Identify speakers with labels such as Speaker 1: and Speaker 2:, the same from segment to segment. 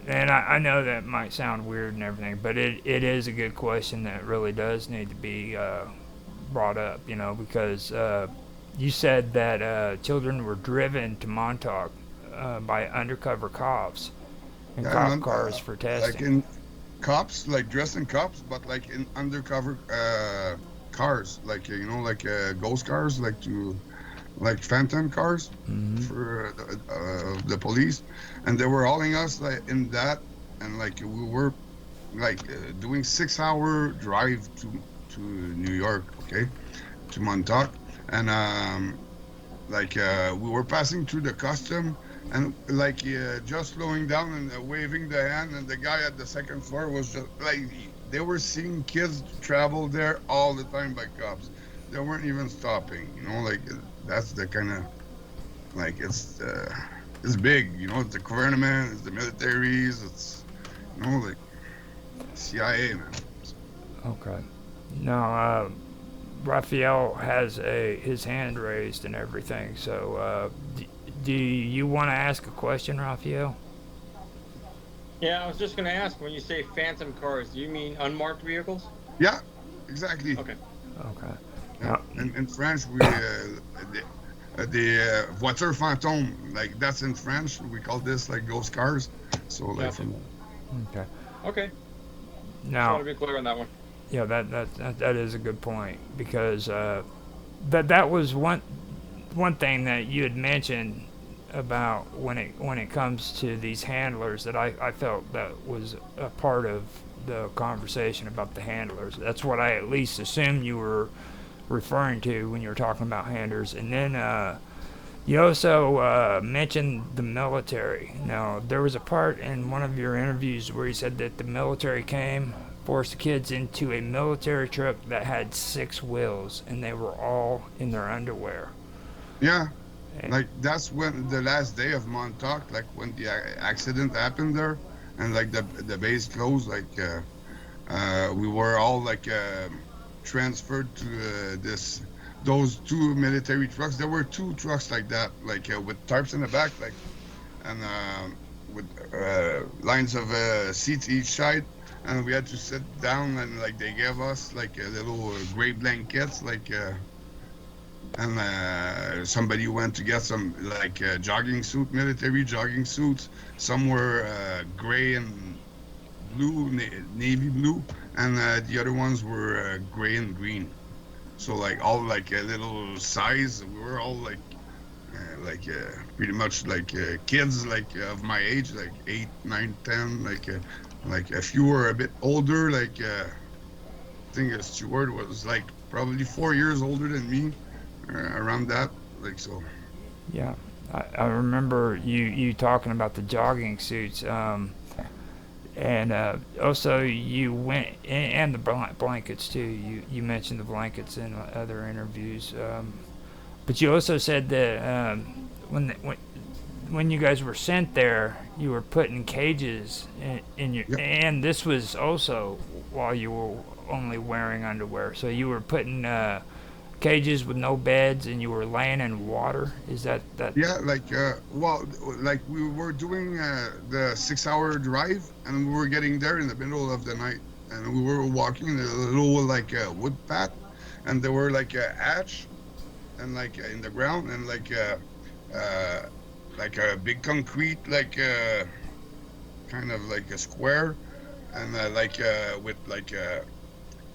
Speaker 1: And I know that might sound weird and everything, but it is a good question that really does need to be brought up, because you said that children were driven to Montauk by undercover cops and
Speaker 2: Yeah,
Speaker 1: cop cars for
Speaker 2: like
Speaker 1: testing.
Speaker 2: in cops, like dressed in cops, but like in undercover cars, like like ghost cars, like phantom cars
Speaker 1: Hmm.
Speaker 2: for the police, and they were hauling us like in that, and like we were like doing 6 hour drive to New York, okay, to Montauk, and like we were passing through the custom, and like just slowing down and waving the hand, and the guy at the second floor was just like they were seeing kids travel there all the time by cops. They weren't even stopping, like that's the kind of like it's big, it's the government, it's the militaries, it's like CIA, man.
Speaker 1: Okay. Now, Raphael has his hand raised and everything. So, do you want to ask a question, Raphael?
Speaker 3: Yeah, I was just going to ask, when you say phantom cars, do you mean unmarked vehicles?
Speaker 2: Yeah, exactly.
Speaker 3: Okay.
Speaker 1: Okay.
Speaker 2: Yeah.
Speaker 1: Now,
Speaker 2: In French, the voiture fantôme, like that's in French. We call this like ghost cars. So like
Speaker 3: Gotcha.
Speaker 2: from
Speaker 1: okay.
Speaker 3: Okay. Just want
Speaker 1: Now,
Speaker 3: to be clear on that one.
Speaker 1: yeah, that is a good point because that was one thing that you had mentioned about when it comes to these handlers that I felt that was a part of the conversation about the handlers. That's what I at least assumed you were referring to when you were talking about handlers. And then you also mentioned the military. Now, there was a part in one of your interviews where you said that the military came, forced the kids into a military truck that had 6 wheels, and they were all in their underwear.
Speaker 2: yeah,
Speaker 1: And,
Speaker 2: like that's when the last day of Montauk, like when the accident happened there, and like the base closed. Like we were all like transferred to this those two military trucks. There were two trucks like that, like with tarps in the back, like and with lines of seats each side, and we had to sit down, and like they gave us like a little gray blankets, like and somebody went to get some like jogging suit, military jogging suits. Some were gray and blue, navy blue, and the other ones were gray and green. So like all like a little size. We were all pretty much like kids like of my age, like 8, 9, 10. Like a few were a bit older. Like I think Stuart was like probably 4 years older than me, around that. Like so.
Speaker 1: yeah, I remember you talking about the jogging suits. And also, you went and the blankets too. You mentioned the blankets in other interviews, but you also said that when you guys were sent there, you were put in cages in your,
Speaker 2: Yep.
Speaker 1: and this was also while you were only wearing underwear. So you were put in cages with no beds, and you were laying in water. Is that?
Speaker 2: Yeah, like well, like we were doing the 6 hour drive, and we were getting there in the middle of the night, and we were walking in a little like wood path, and there were like a hatch, and like in the ground, and uh, like a big concrete, like kind of like a square, and with like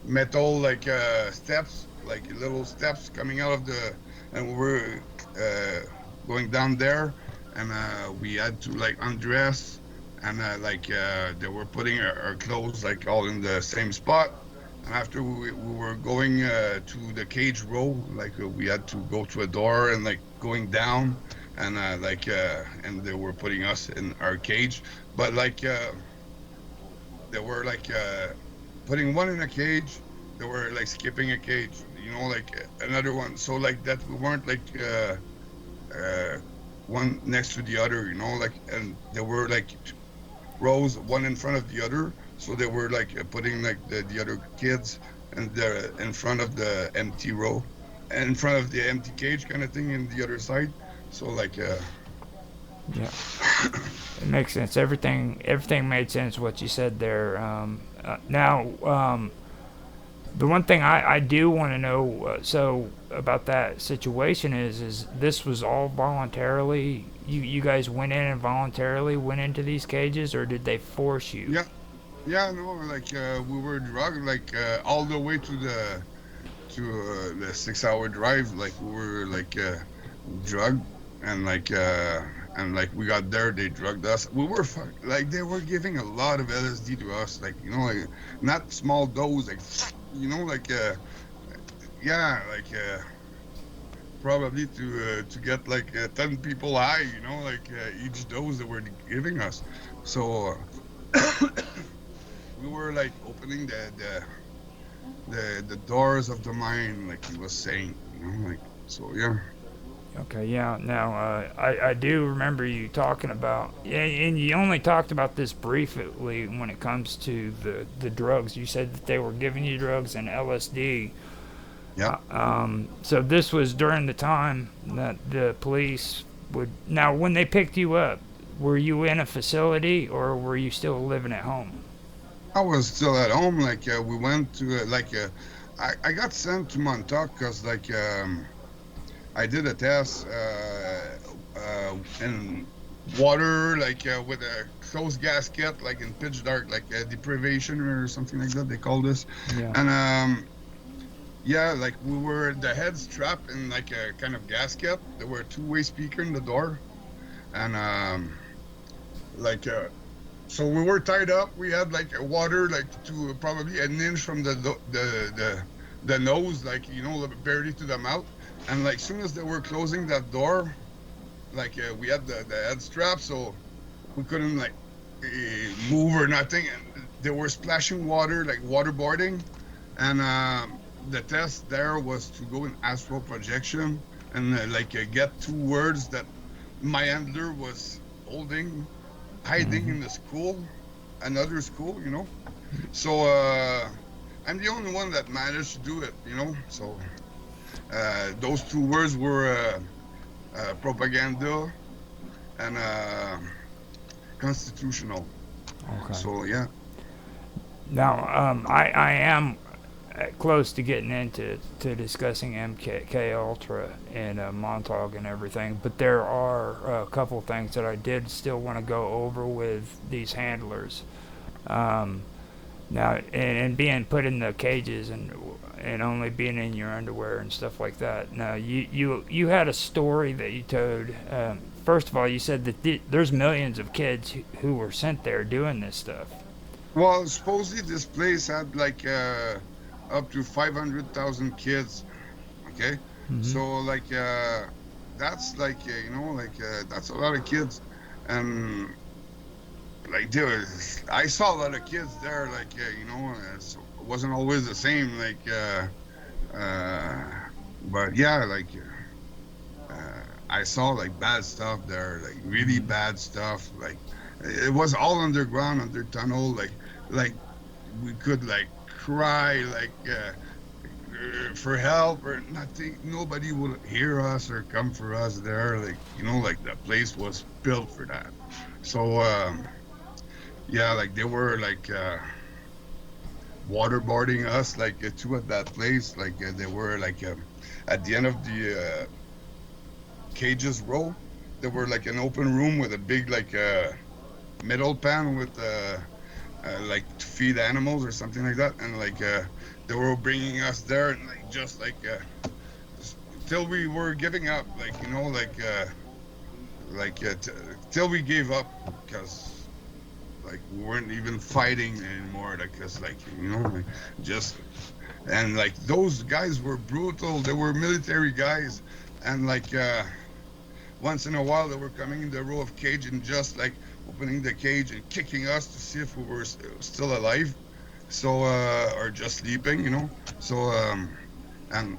Speaker 2: metal like steps, like little steps coming out of the, and we were uh, going down there, and we had to like undress, and they were putting our clothes like all in the same spot. And after we were going to the cage row, like we had to go to a door and like going down, and and they were putting us in our cage, but they were like putting one in a cage. They were like skipping a cage, like another one. So like that we weren't like uh, one next to the other, like, and they were like rows, one in front of the other. So they were like putting like the other kids and the in front of the empty row, in front of the empty cage kind of thing in the other side. So like
Speaker 1: Yeah, it makes sense. Everything made sense what you said there. Now, the one thing I do want to know so about that situation is this was all voluntarily. You guys went in and voluntarily went into these cages, or did they force you?
Speaker 2: Yeah, yeah, no, like we were drugged like all the way to the 6 hour drive. Like we were like drugged and we got there, they drugged us. We were like they were giving a lot of LSD to us, like like not small dose, like like yeah, like probably to get like 10 people high, like each dose they were giving us. So we were like opening the doors of the mind, like he was saying, like so. Yeah,
Speaker 1: Okay, yeah. Now, I do remember you talking about, yeah, and you only talked about this briefly when it comes to the drugs. You said that they were giving you drugs and LSD.
Speaker 2: yeah.
Speaker 1: So this was during the time that the police would. Now, when they picked you up, were you in a facility or were you still living at home?
Speaker 2: I was still at home. Like we went to I got sent to Montauk because I did a test in water, like with a closed gasket, like in pitch dark, like deprivation or something like that. They call this,
Speaker 1: Yeah.
Speaker 2: and yeah, like we were the head strapped in like a kind of gasket. There were two-way speaker in the door, and like so we were tied up. We had like water like to probably an inch from the nose, like barely to the mouth. And like soon as they were closing that door, like we had the head strap, so we couldn't like move or nothing. And they were splashing water, like waterboarding. And the test there was to go in astral projection and get two words that my handler was holding, hiding
Speaker 1: Hmm.
Speaker 2: in the school, another school. So I'm the only one that managed to do it. So those two words were propaganda and constitutional.
Speaker 1: Okay.
Speaker 2: So yeah.
Speaker 1: Now, I am close to getting into discussing MK Ultra and Montauk and everything, but there are a couple things that I did still want to go over with these handlers. Um, Now, and being put in the cages and only being in your underwear and stuff like that. Now, you had a story that you told. First of all, you said that there's millions of kids who were sent there doing this stuff.
Speaker 2: Well, supposedly this place had like up to 500,000 kids. Okay,
Speaker 1: Hmm.
Speaker 2: so like that's like that's a lot of kids, and like I saw a lot of kids there. Like it wasn't always the same. Like uh, but yeah, like I saw like bad stuff there, like really
Speaker 1: Hmm.
Speaker 2: bad stuff. Like it was all underground, under tunnel. Like we could like cry like for help or nothing. Nobody would hear us or come for us there. Like like the place was built for that. So yeah, like they were like waterboarding us like two at that place. Like they were like at the end of the cages row. There were like an open room with a big like metal pan with like to feed animals or something like that, and like they were bringing us there and like just like till we were giving up, like till we gave up because like we weren't even fighting anymore, like because like like, just and like those guys were brutal. They were military guys, and like once in a while they were coming in the row of cage and just like opening the cage and kicking us to see if we were still alive, so or just sleeping, so and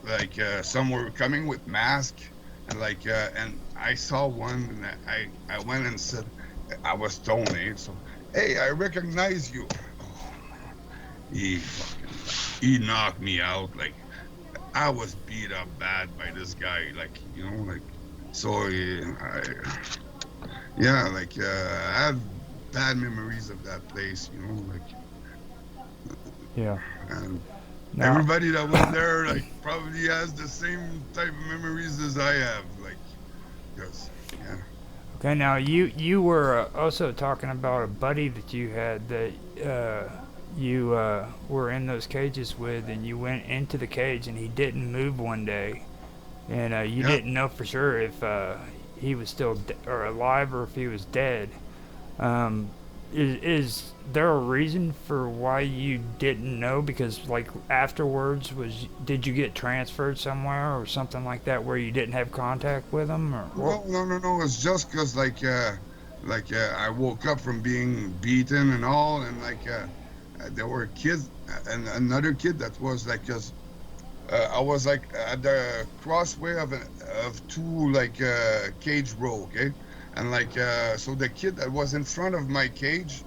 Speaker 2: like some were coming with masks, and like and I saw one, and I went and said, I was Tony, so hey, I recognize you. Oh man, he knocked me out. Like I was beat up bad by this guy, like like so yeah, like I have bad memories of that place, like,
Speaker 1: Yeah.
Speaker 2: and
Speaker 1: Now,
Speaker 2: everybody that went there like probably has the same type of memories as I have, like, because yeah,
Speaker 1: okay. Now you were also talking about a buddy that you had that you were in those cages with, and you went into the cage and he didn't move one day, and you
Speaker 2: yeah.
Speaker 1: didn't know for sure if he was still or alive or if he was dead. Um, is there a reason for why you didn't know? Because like afterwards, did you get transferred somewhere or something like that where you didn't have contact with him or what?
Speaker 2: No, no, no, no. It's just because I woke up from being beaten and all, and there were kids and another kid that was like, cause I was like at the crossway of two like cage row, okay, and so the kid that was in front of my cage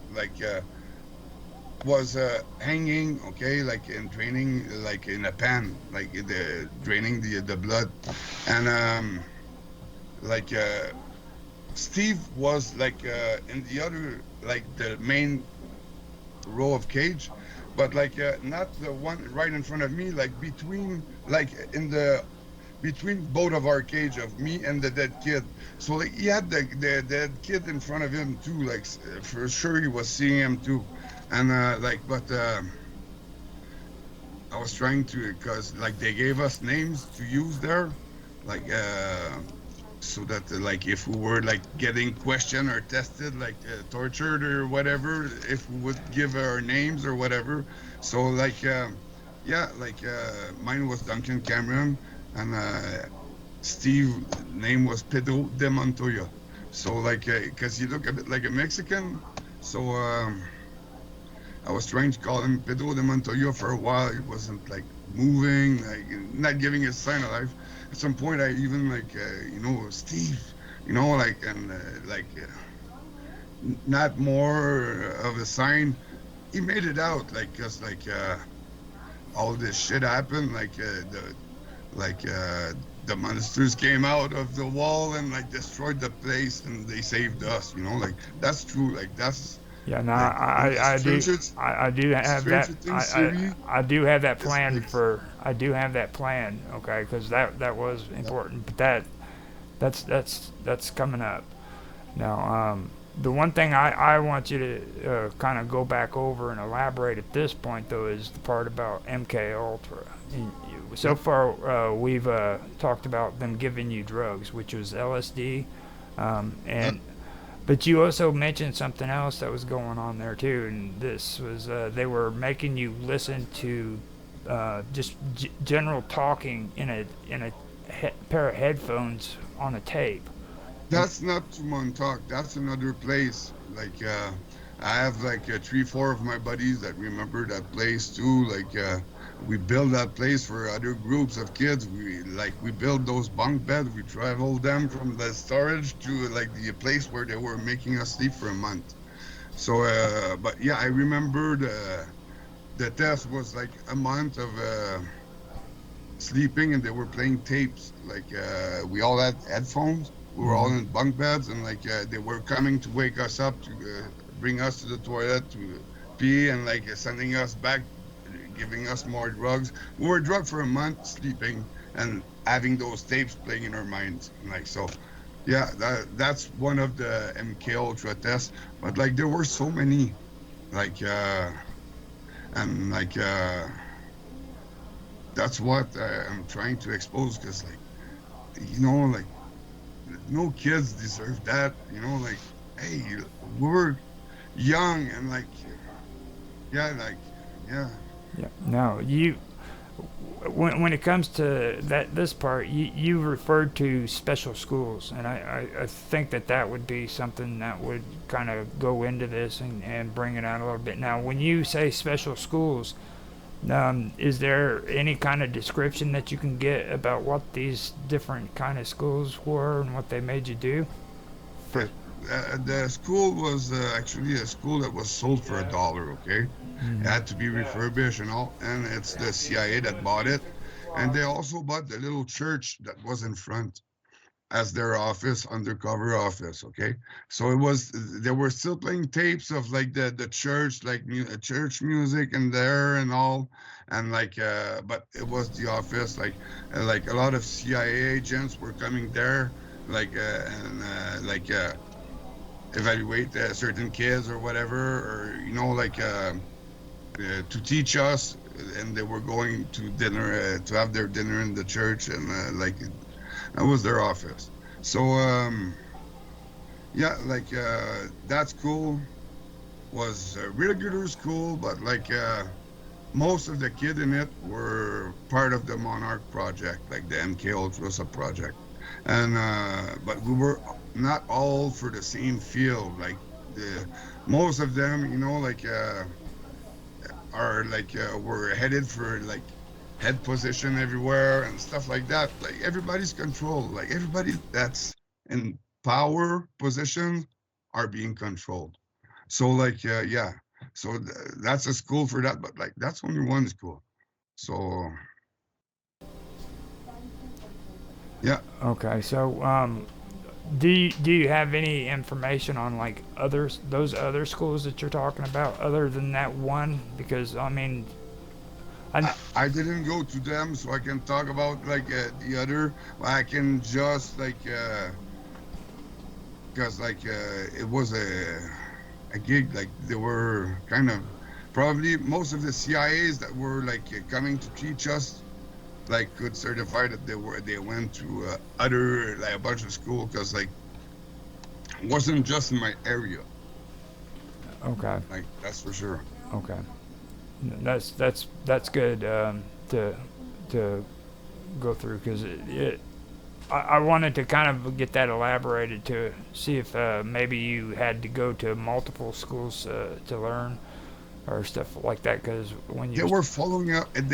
Speaker 2: was hanging, okay, like in draining, like in a pan, like the draining the blood, and like Steve was like in the other, like the main row of cage, but like not the one right in front of me, like between, like in the between both of our cage of me and the dead kid. So like he had the dead kid in front of him too, like for sure he was seeing him too, and but I was trying to, because like they gave us names to use there, like so that like if we were like getting questioned or tested, like tortured or whatever, if we would give our names or whatever. So like yeah, like mine was Duncan Cameron, and Steve name was Pedro de Montoya. So like because he looked a bit like a Mexican, so I was trying to call him Pedro de Montoya for a while. He wasn't like moving, like not giving a sign of life. At some point, I even like, Steve, like, and not more of a sign. He made it out, like, cause like all this shit happened, like like the monsters came out of the wall and like destroyed the place, and they saved us. Like that's true. Like that's
Speaker 1: Yeah, no,
Speaker 2: like in the Stranger
Speaker 1: I do have that.
Speaker 2: Stranger Things series.
Speaker 1: I do have that
Speaker 2: It's
Speaker 1: plan
Speaker 2: like,
Speaker 1: for. I do have that plan. Okay, because that was
Speaker 2: yeah,
Speaker 1: important. But that's coming up now. The one thing I want you to kind of go back over and elaborate at this point though is the part about MK Ultra. So
Speaker 2: yeah,
Speaker 1: far, we've talked about them giving you drugs, which was LSD,
Speaker 2: yeah.
Speaker 1: and but you also mentioned something else that was going on there too, and this was they were making you listen to just general talking in a pair of headphones on a tape. And
Speaker 2: That's not to Montauk. That's another place. Like I have like three, four of my buddies that remember that place too. Like we build that place for other groups of kids. We build those bunk beds. We travel them from the storage to like the place where they were making us sleep for a month. So, but yeah, I remember the test was like a month of sleeping, and they were playing tapes. Like we all had headphones. We were all
Speaker 1: mhm.
Speaker 2: in bunk beds, and like they were coming to wake us up to bring us to the toilet to pee, and like sending us back, giving us more drugs. We were drugged for a month, sleeping and having those tapes playing in our minds. And like so, yeah, that's one of the MK Ultra tests. But like there were so many, like and like that's what I'm trying to expose, because like like no kids deserve that. Like, hey, we were young, and like yeah, like yeah,
Speaker 1: Yeah. No, you when it comes to this part, you referred to special schools, and I think that would be something that would kind of go into this and bring it out a little bit. Now, when you say special schools, is there any kind of description that you can get about what these different kind of schools were and what they made you do?
Speaker 2: yeah.
Speaker 1: For
Speaker 2: The school was actually a school that was sold for $1. Okay, it
Speaker 1: mm,
Speaker 2: had to be refurbished and all, and it's the CIA that bought it, and they also bought the little church that was in front. as their office, undercover office. Okay, so it was they were still playing tapes of like the church, like church music and there and all, and like but it was the office, like a lot of CIA agents were coming there, like and like evaluate certain kids or whatever, or like to teach us, and they were going to dinner to have their dinner in the church, and like that was their office. So yeah, like that school was a really good school, but like most of the kid in it were part of the Monarch project, like the MK Ultra sub project, and but we were not all for the same field. Like the most of them, like are like were headed for like head position everywhere and stuff like that. Like everybody's controlled. Like everybody that's in power position are being controlled. So like yeah, so that's a school for that. But like that's only one school. So yeah.
Speaker 1: Okay, so do you have any information on like those other schools that you're talking about other than that one? Because I mean,
Speaker 2: I didn't go to them, so I can talk about like the other. I can just like because like it was a gig. Like they were kind of probably most of the CIAs that were like coming to teach us like could certify that they went to other like a bunch of school, because like it wasn't just in my area.
Speaker 1: okay,
Speaker 2: Like that's for sure.
Speaker 1: okay, that's good to go through because I wanted to kind of get that elaborated to see if maybe you had to go to multiple schools to learn or stuff like that. Because when
Speaker 2: They
Speaker 1: you
Speaker 2: were following up, and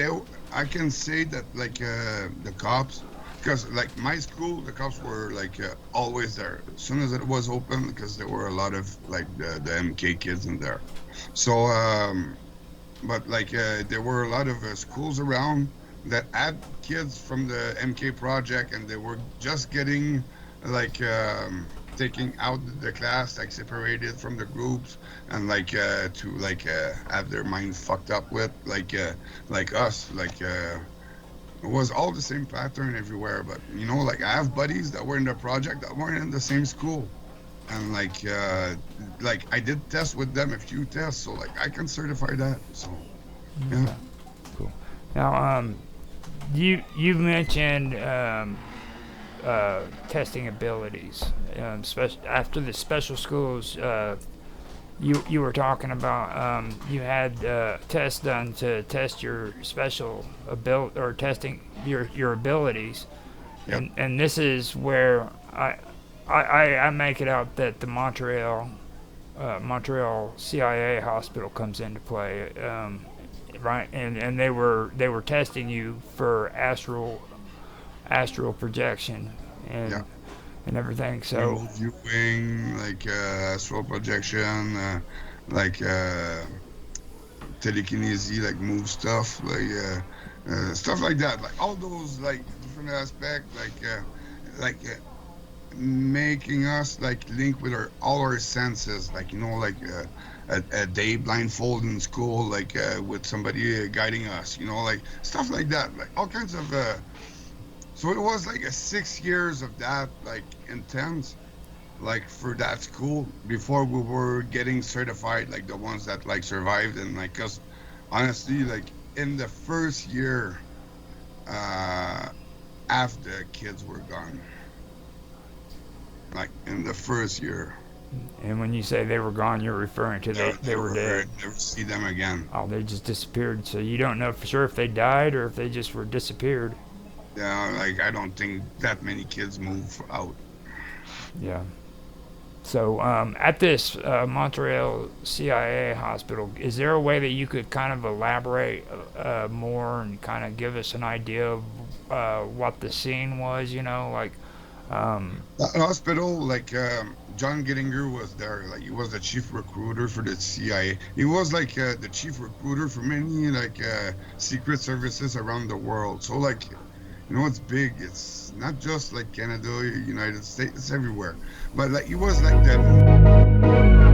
Speaker 2: I can say that like the cops, because like my school, the cops were like always there as soon as it was open, because there were a lot of like the MK kids in there. So but like there were a lot of schools around that had kids from the MK project, and they were just getting like taking out the class, like separated from the groups, and like to like have their mind fucked up with like us, like it was all the same pattern everywhere. But like I have buddies that were in the project that weren't in the same school, and like I did tests with them, a few tests, so like I can certify that. So yeah.
Speaker 1: okay, cool. Now you mentioned testing abilities, after the special schools. You were talking about you had tests done to test your special ability or testing your abilities,
Speaker 2: Yep.
Speaker 1: and this is where I make it out that the Montreal CIA hospital comes into play, right? And they were testing you for astral projection and
Speaker 2: Yeah.
Speaker 1: and everything. So
Speaker 2: Viewing, like astral projection, like telekinesis, like move stuff, like stuff like that, like all those like different aspects, like making us like link with all our senses, like like a day blindfold in school, like with somebody guiding us, like stuff like that, like all kinds of so it was like a 6 years of that, like intense, like for that school before we were getting certified, like the ones that like survived. And like, cause honestly, like in the first year, after the kids were gone, like in the first year,
Speaker 1: and when you say they were gone, you're referring to they were dead.
Speaker 2: never see them again.
Speaker 1: Oh, they just disappeared. So you don't know for sure if they died or if they just were disappeared.
Speaker 2: Yeah, like I don't think that many kids move out.
Speaker 1: Yeah. So at this Montreal CIA hospital, is there a way that you could kind of elaborate more and kind of give us an idea of what the scene was? Like.
Speaker 2: That hospital, like John Gettinger was there. Like he was the chief recruiter for the CIA. He was like the chief recruiter for many like secret services around the world. So like You know, it's big. It's not just like Canada or United States. It's everywhere. But like it was like that.